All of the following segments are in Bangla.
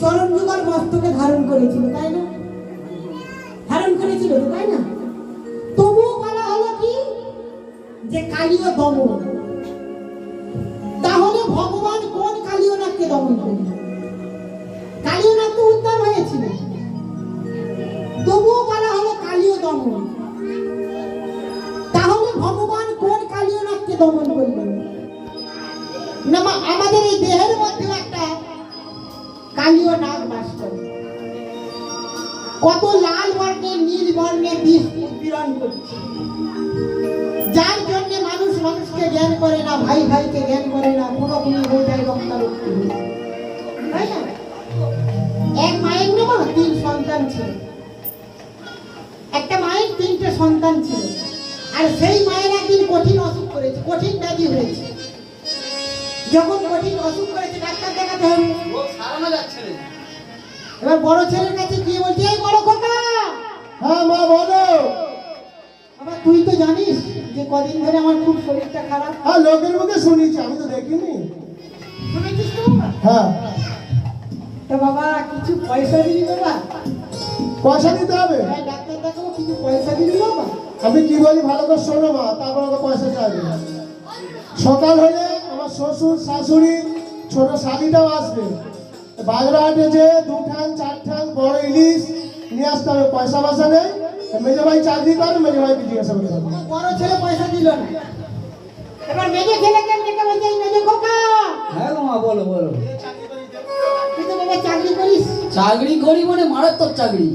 চরণ যুগল মস্তকে ধারণ করেছিল, তাই না? ধারণ করেছিল তো, তাই না? তবুও বলা হলো কি যে কালীয় দমন। তাহলে ভগবান কোন কালীয়নাথকে দমন করলেন? কালীয়নাথ তো উদ্ধার হয়েছিল, তবুও বলা হলো কালীয় দমন। তাহলে ভগবান কোন কালীয়নাথকে দমন করলেন? না, আমাদের এই দেহের মধ্যে একটা কালীয় নাগ বাস করে, কত লাল বর্ণের নীল বর্ণের বিষ উৎপীড়ন করছে, যার জন্য মানুষ মানুষকে জ্ঞান করে না, ভাই ভাইকে জ্ঞান করে না, কোনো কোনো হয়ে যায় রক্তারক্তি, তাই না? এক মায়ের না 3 সন্তান ছিল, একটা মায়ের 3টে সন্তান ছিল, আর সেই মায়ের একদিন কঠিন অসুখ করেছে, কঠিন ব্যাধি হয়েছে। যখন কঠিন অসুখ করেছে ডাক্তার দেখাতে হবে, এবার বড় ছেলের কাছে গিয়ে বলছে, এই বড় খোকা। হ্যাঁ মা বলো। বাবা তুই তো জানিস যে কদিন ধরে আমার খুব শরীরটা খারাপ। হ্যাঁ লোকের মুখে শুনেছি, আমি তো দেখিনি। শুনেছিস তো বাবা? হ্যাঁ। তো বাবা কিছু পয়সা দিবি বাবা? পয়সা দিতে হবে? হ্যাঁ ডাক্তার দেখাবো, কিছু পয়সা দিবি বাবা? আমি কি বলি ভালো করে শোনো মা, তারপর আমাকে পয়সা চাইবে। সকাল হলে আমার শ্বশুর শাশুড়ি ছোট শালিটাও আসবে, বাগড়াহাটে যে 2 ঠ্যাং 4 ঠ্যাং বড় ইলিশ নিয়ে আসতে হবে। পয়সা পয়সা নেই, মেজো ভাই চাকরি করে, মেজো ভাই জিজ্ঞাসা করে দেবো। বড় ছেলে পয়সা দিল না, এবার মেজো ছেলেকে ডেকে বলছে, এই মেজো খোকা। হ্যাঁ গো মা, বলো বলো। তুই তো বাবা চাকরি করিস। চাকরি করি মানে মারাত্মক চাকরি।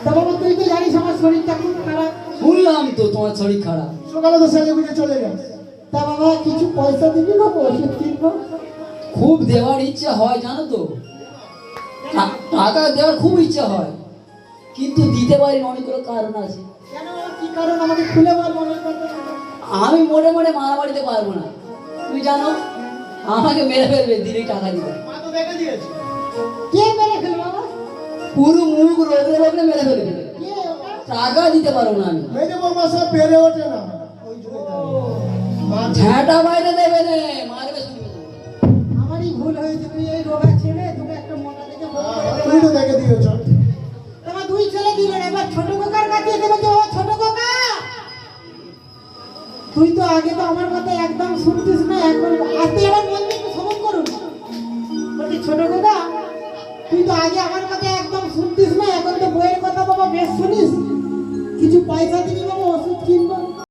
তা বাবা তুই তো জানিস আমার শরীরটা খুব খারাপ। শুনলাম তো তোমার শরীর খারাপ। সকালে তো সেজে গুজে চলে যাস। তা বাবা কিছু পয়সা দিবি বাবা, ওষুধ কিনবো। খুব দেওয়ার ইচ্ছা হয় জানো তো, টাকা দেওয়ার খুব ইচ্ছা হয়, কিন্তু দিতে পারি না, অনেকগুলো কারণ আছে। কেন বাবা, কি কারণ আমাকে খুলে বল মনের কথা। আমি মোড়ে মোড়ে মারামারিতে পারবো না, তুমি জানো আমাকে মেরে ফেলবে দিলেই টাকা দিবে। মা তো দেখে দিয়েছে। কে মেরে ফেল বাবা? পুরো মুখ রোগলে রোগলে মেরে ফেলবে, কে ওটা? টাকা দিতে পারবো না আমি। মেজো বৌমা সব পেরে ওঠে না, ওই জন্য মা ঝ্যাঁটা বাইরে দেবে নে, মারবে শুনবে। আমারই ভুল হয়েছে, তুই এই রোগা ছেলে তোকে একটা মোটা দেখে বড় করে তুই তো দেখে দিয়েছ। তোমার 2 ছেলে দিল না, এবার ছোট কোকার কাছে এসে বলছে, ও ছোট কোকা। তুই তো আগে তো আমার কথা একদম শুনতিস না, এখন আস্তে এবার মন দিয়ে একটু শ্রবণ করুন। বলছি ছোট কোকা, তুই তো আগে আমার কথা একদম শুনতিস না, এখন তো বইয়ের কথা বাবা বেশ শুনিস। কিছু পয়সা দিবি বাবা, ওষুধ কিনবো।